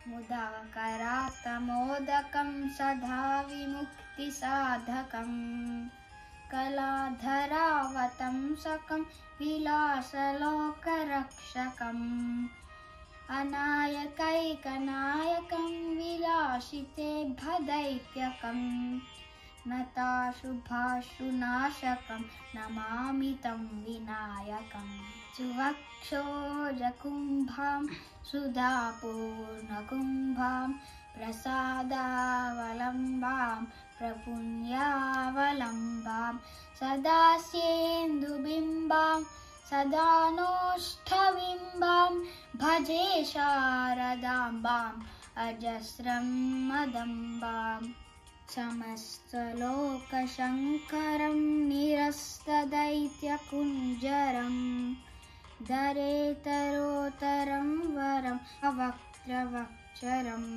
मुदाकरात्तमोदकं सदा विमुक्तिसाधकं कलाधरावतंसकं विलासलोकरक्षकम् अनायकैकनायकं विलासितेभ्यदैत्यकं नताशुभाशुनाशकं नमामि तं विनायकम् सुवक्षोजकुम्भां सुधापूर्णकुम्भां प्रसादावलम्बां प्रपुण्यावलम्बां सदा सेन्दुबिम्बां सदा नोष्ठबिम्बां भजे शारदाम्बाम् अजस्रं मदम्बाम् समस्तलोकशङ्करं निरस्तदैत्यकुञ्जरं दरेतरोतरं वरम् अवक्त्रवक्चरम्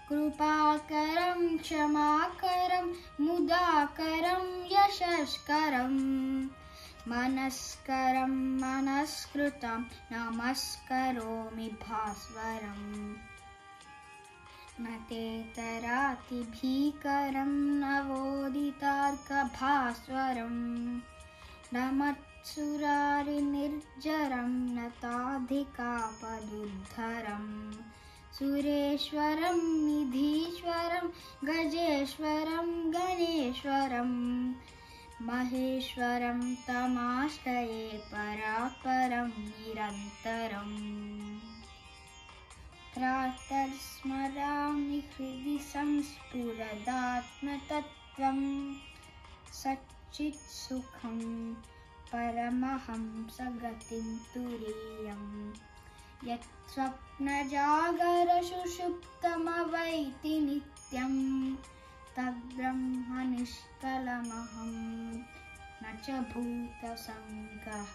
कृपाकरं क्षमाकरं मुदाकरं यशस्करं मनस्करं मनस्कृतं नमस्करोमि भास्वरम् न तेतरातिभीकरं नवोदितार्कभास्वरं न मत्सुरारिनिर्जरं न ताधिकापदुद्धरं सुरेश्वरं निधीश्वरं गजेश्वरं गणेश्वरं महेश्वरं तमाश्रये परात्परं निरन्तरम् प्रातर्स्मरामि हृदि संस्फुरदात्मतत्त्वं सच्चित्सुखं परमहंसगतिं तुरीयं यत् स्वप्नजागरसुषुप्तमवैति नित्यं तद्ब्रह्म निष्कलमहं न च भूतसङ्गः।